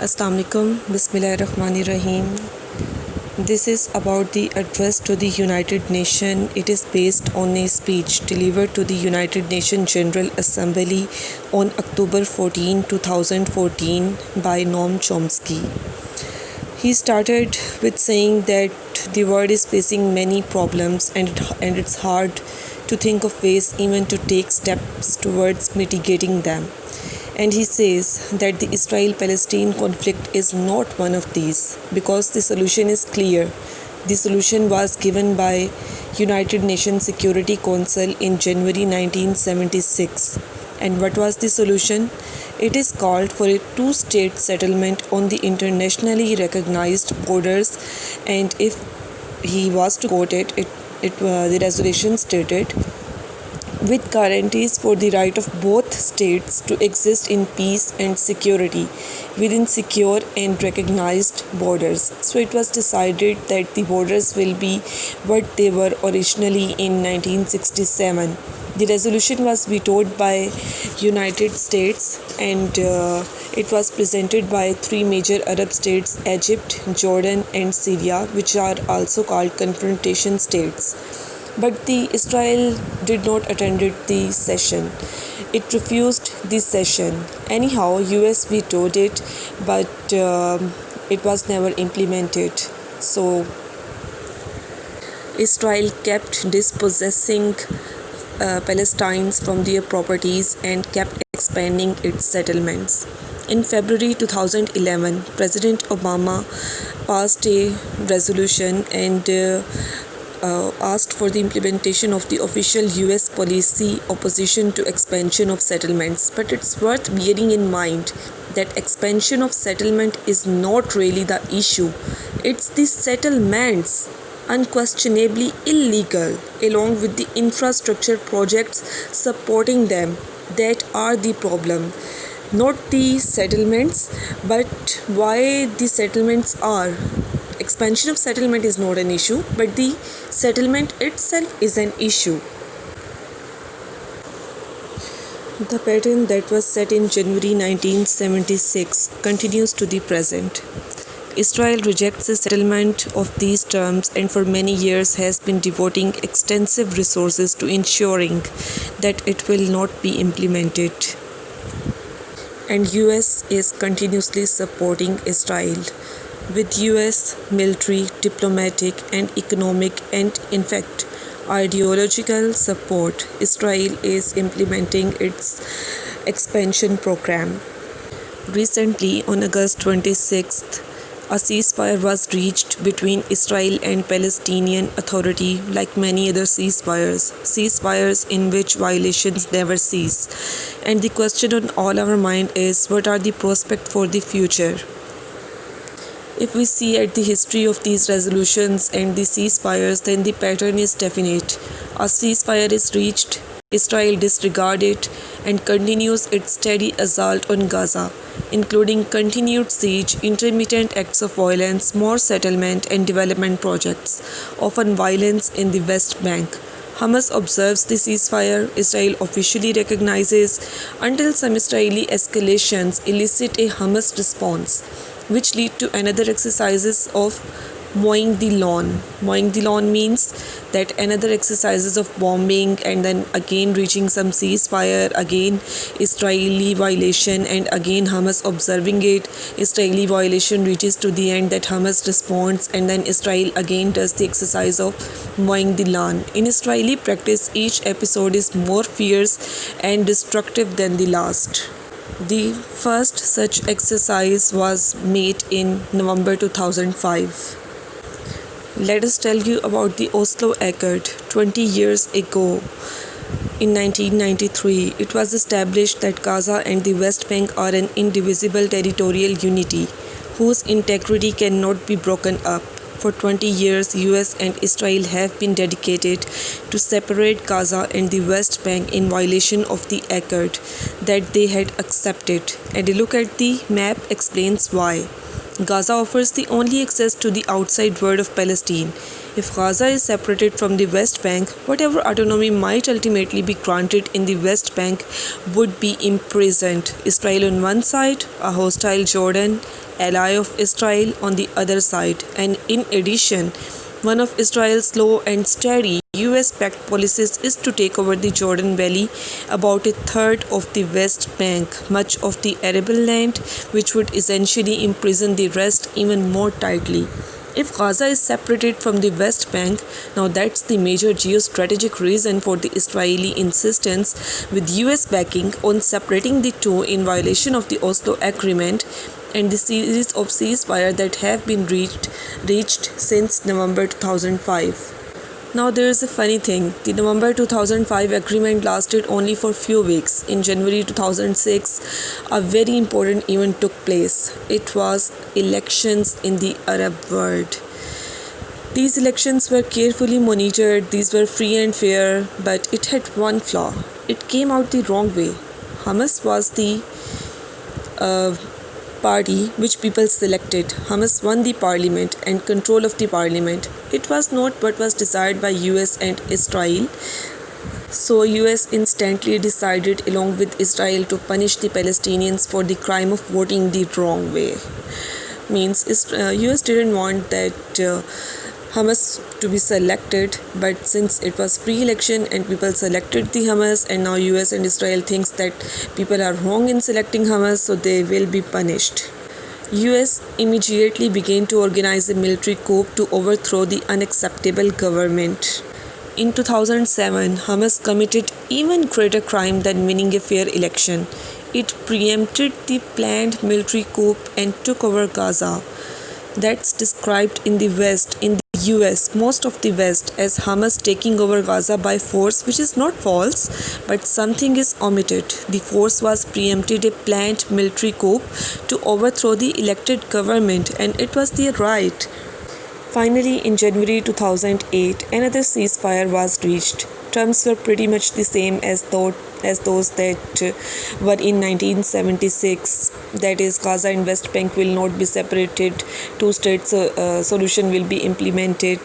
Assalamu alaikum. Bismillahirrahmanirrahim. This is about the address to the United Nations. It is based on a speech delivered to the United Nations General Assembly on October 14, 2014 by Noam Chomsky. He started with saying that the world is facing many problems and it's hard to think of ways even to take steps towards mitigating them. And he says that the Israel-Palestine conflict is not one of these because the solution is clear. The solution was given by United Nations Security Council in January 1976. And what was the solution? It is called for a two-state settlement on the internationally recognized borders, and if he was to quote it, the resolution stated, with guarantees for the right of both states to exist in peace and security within secure and recognized borders. So it was decided that the borders will be what they were originally in 1967. The resolution was vetoed by United States and it was presented by three major Arab states, Egypt, Jordan and Syria, which are also called confrontation states. But the Israel did not attend the session. It refused the session. Anyhow, US vetoed it, but it was never implemented. So Israel kept dispossessing Palestinians from their properties and kept expanding its settlements. In February 2011, President Obama passed a resolution and asked for the implementation of the official US policy opposition to expansion of settlements. But it's worth bearing in mind that expansion of settlement is not really the issue. It's the settlements, unquestionably illegal, along with the infrastructure projects supporting them, that are the problem. Not the settlements, but why the settlements are. Expansion of settlement is not an issue, but the settlement itself is an issue. The pattern that was set in January 1976 continues to the present. Israel rejects the settlement of these terms and for many years has been devoting extensive resources to ensuring that it will not be implemented. And US is continuously supporting Israel with US military, diplomatic and economic and in fact ideological support. Israel is implementing its expansion program. Recently, on August 26th, a ceasefire was reached between Israel and Palestinian Authority, like many other ceasefires in which violations never cease. And the question on all our mind is, what are the prospects for the future? If we see at the history of these resolutions and the ceasefires, then the pattern is definite. A ceasefire is reached, Israel disregards it and continues its steady assault on Gaza, including continued siege, intermittent acts of violence, more settlement and development projects, often violence in the West Bank. Hamas observes the ceasefire, Israel officially recognizes, until some Israeli escalations elicit a Hamas response, which lead to another exercises of mowing the lawn. Mowing the lawn means that another exercises of bombing and then again reaching some ceasefire, again Israeli violation and again Hamas observing it. Israeli violation reaches to the end that Hamas responds and then Israel again does the exercise of mowing the lawn. In Israeli practice, each episode is more fierce and destructive than the last. The first such exercise was made in November 2005. Let us tell you about the Oslo Accord. 20 years ago, in 1993, it was established that Gaza and the West Bank are an indivisible territorial unity whose integrity cannot be broken up. For 20 years, US and Israel have been dedicated to separate Gaza and the West Bank in violation of the accord that they had accepted. And a look at the map explains why. Gaza offers the only access to the outside world of Palestine. If Gaza is separated from the West Bank, whatever autonomy might ultimately be granted in the West Bank would be imprisoned. Israel on one side, a hostile Jordan, ally of Israel on the other side, and in addition, one of Israel's slow and steady US-backed policies is to take over the Jordan Valley, about a third of the West Bank, much of the arable land, which would essentially imprison the rest even more tightly. If Gaza is separated from the West Bank, now that's the major geostrategic reason for the Israeli insistence, with US backing, on separating the two in violation of the Oslo Agreement and the series of ceasefire that have been reached since November 2005. Now there is a funny thing. The November 2005 agreement lasted only for few weeks. In January 2006, a very important event took place. It was elections in the Arab world. These elections were carefully monitored. These were free and fair, but it had one flaw. It came out the wrong way. Hamas was the party which people selected. Hamas won the parliament and control of the parliament. It was not what was desired by US and Israel. So US instantly decided along with Israel to punish the Palestinians for the crime of voting the wrong way. Means US didn't want that Hamas to be selected, but since it was free election and people selected the Hamas, and now US and Israel thinks that people are wrong in selecting Hamas, so they will be punished. US immediately began to organize a military coup to overthrow the unacceptable government. In 2007, Hamas committed even greater crime than winning a fair election. It preempted the planned military coup and took over Gaza. That's described in the West, in the US, most of the West, as Hamas taking over Gaza by force, which is not false, but something is omitted. The force was preempted a planned military coup to overthrow the elected government, and it was their right. Finally, in January 2008, another ceasefire was reached. Terms were pretty much the same as those that were in 1976. That is, Gaza and West Bank will not be separated. Two-state solution will be implemented.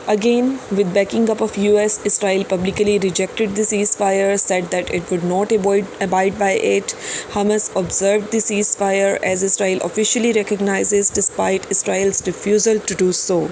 Again, with backing up of US, Israel publicly rejected the ceasefire, said that it would not abide by it. Hamas observed the ceasefire, as Israel officially recognizes, despite Israel's refusal to do so.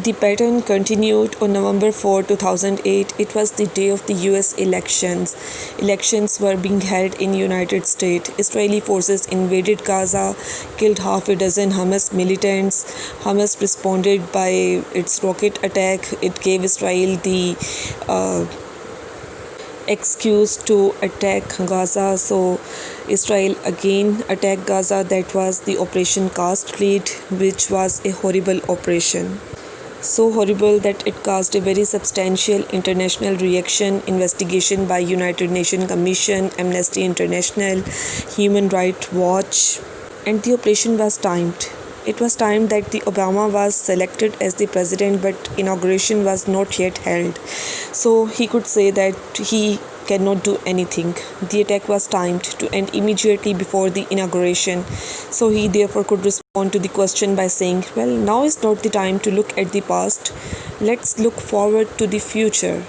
The pattern continued on November 4, 2008. It was the day of the US elections. Elections were being held in United States. Israeli forces invaded Gaza, killed half a dozen Hamas militants. Hamas responded by its rocket attack. It gave Israel the excuse to attack Gaza. So Israel again attacked Gaza. That was the Operation Cast Fleet, which was a horrible operation. So horrible that it caused a very substantial international reaction, investigation by United Nations Commission, Amnesty International, Human Rights Watch, and the operation was timed. It was timed that the Obama was selected as the president, but inauguration was not yet held. So he could say that he cannot do anything. The attack was timed to end immediately before the inauguration. So he therefore could respond to the question by saying, well, now is not the time to look at the past. Let's look forward to the future.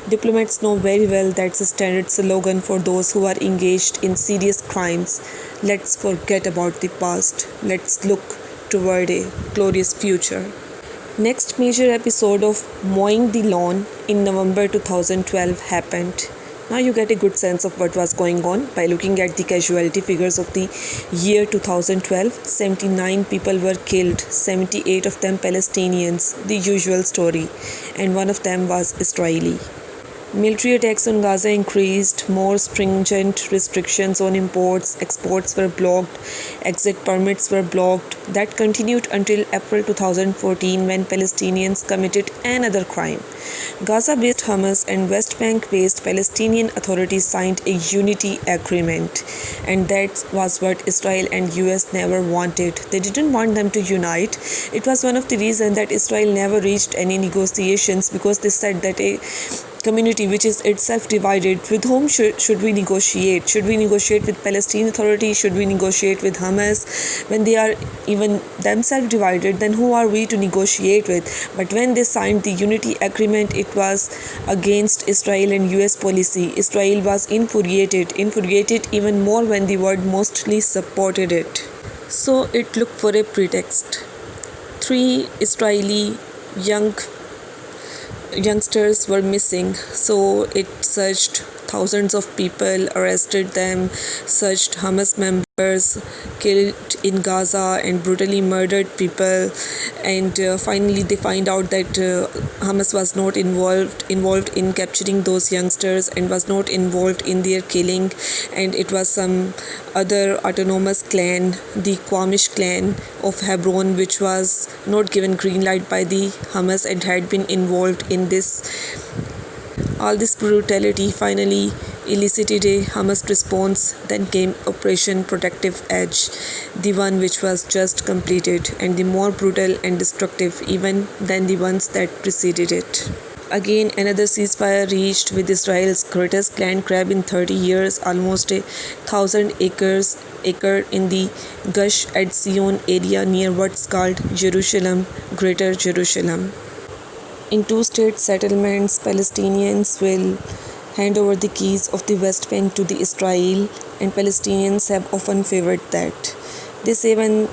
Diplomats know very well that's a standard slogan for those who are engaged in serious crimes. Let's forget about the past. Let's look toward a glorious future. Next major episode of Mowing the Lawn in November 2012 happened. Now you get a good sense of what was going on by looking at the casualty figures of the year 2012. 79 people were killed, 78 of them Palestinians, the usual story, and one of them was Israeli. Military attacks on Gaza increased, more stringent restrictions on imports, exports were blocked, exit permits were blocked. That continued until April 2014, when Palestinians committed another crime. Gaza-based Hamas and West Bank-based Palestinian authorities signed a unity agreement, and that was what Israel and US never wanted. They didn't want them to unite. It was one of the reasons that Israel never reached any negotiations, because they said that a community which is itself divided. With whom should we negotiate? Should we negotiate with Palestinian Authority? Should we negotiate with Hamas? When they are even themselves divided, then who are we to negotiate with? But when they signed the unity agreement, it was against Israel and US policy. Israel was infuriated even more when the world mostly supported it. So it looked for a pretext. 3 Israeli youngsters were missing, so it searched thousands of people, arrested them, searched Hamas members, killed in Gaza and brutally murdered people, and finally they find out that Hamas was not involved in capturing those youngsters and was not involved in their killing, and it was some other autonomous clan, the Qamish clan of Hebron, which was not given green light by the Hamas and had been involved in this. All this brutality finally elicited a Hamas response. Then came Operation Protective Edge, the one which was just completed and the more brutal and destructive even than the ones that preceded it. Again, another ceasefire reached with Israel's greatest land grab in 30 years, almost 1,000 acres in the Gush Etzion area near what's called Jerusalem, Greater Jerusalem. In 2-state settlements, Palestinians will hand over the keys of the West Bank to the Israel, and Palestinians have often favored that. They say when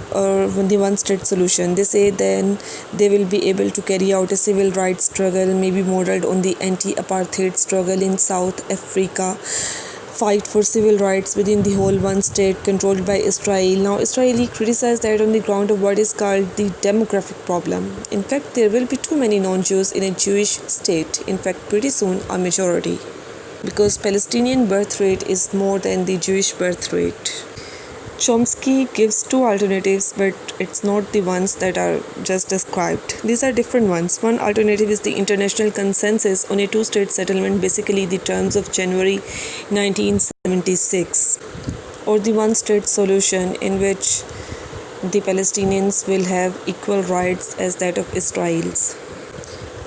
the one-state solution, they say then they will be able to carry out a civil rights struggle, maybe modeled on the anti-apartheid struggle in South Africa, fight for civil rights within the whole one state controlled by Israel. Now, Israeli criticize that on the ground of what is called the demographic problem. In fact, there will be too many non-Jews in a Jewish state. In fact, pretty soon a majority. Because Palestinian birth rate is more than the Jewish birth rate. Chomsky gives 2 alternatives, but it's not the ones that are just described. These are different ones. One alternative is the international consensus on a 2-state settlement, basically the terms of January 1976, or the one-state solution in which the Palestinians will have equal rights as that of Israel's.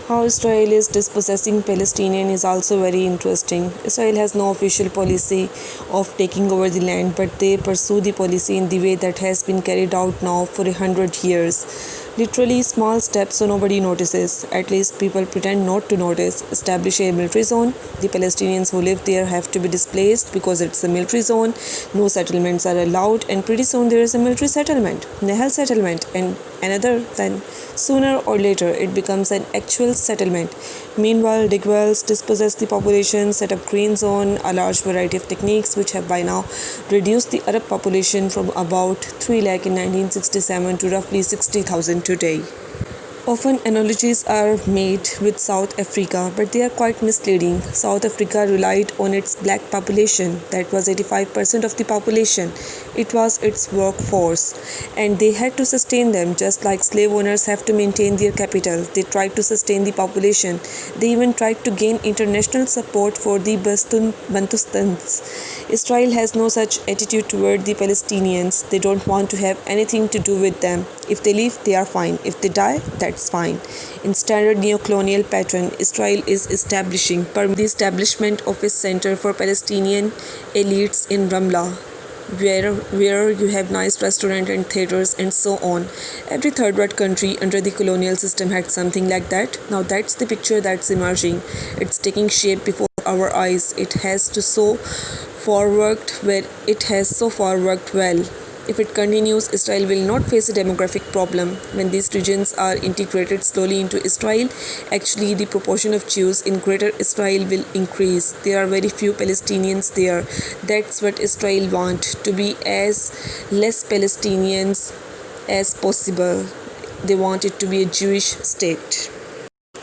How Israel is dispossessing Palestinians is also very interesting. Israel has no official policy of taking over the land, but they pursue the policy in the way that has been carried out now for 100 years. Literally small steps so nobody notices. At least people pretend not to notice. Establish a military zone. The Palestinians who live there have to be displaced because it's a military zone. No settlements are allowed, and pretty soon there is a military settlement, Nahal settlement, and another. Then sooner or later it becomes an actual settlement. Meanwhile, dig wells, dispossess the population, set up green zone, a large variety of techniques which have by now reduced the Arab population from about 3 lakh in 1967 to roughly 60,000 today. Often analogies are made with South Africa, but they are quite misleading. South Africa relied on its black population, that was 85% of the population. It was its workforce, and they had to sustain them just like slave owners have to maintain their capital. They tried to sustain the population. They even tried to gain international support for the Bantustans. Israel has no such attitude toward the Palestinians. They don't want to have anything to do with them. If they leave, they are fine. If they die, that's fine. In standard neo-colonial pattern, Israel is establishing the establishment of a center for Palestinian elites in Ramla, where you have nice restaurants and theaters and so on. Every third world country under the colonial system had something like that. Now that's the picture that's emerging. It's taking shape before our eyes. It has so far worked well. If it continues, Israel will not face a demographic problem. When these regions are integrated slowly into Israel, actually the proportion of Jews in Greater Israel will increase. There are very few Palestinians there. That's what Israel wants, to be as less Palestinians as possible. They want it to be a Jewish state.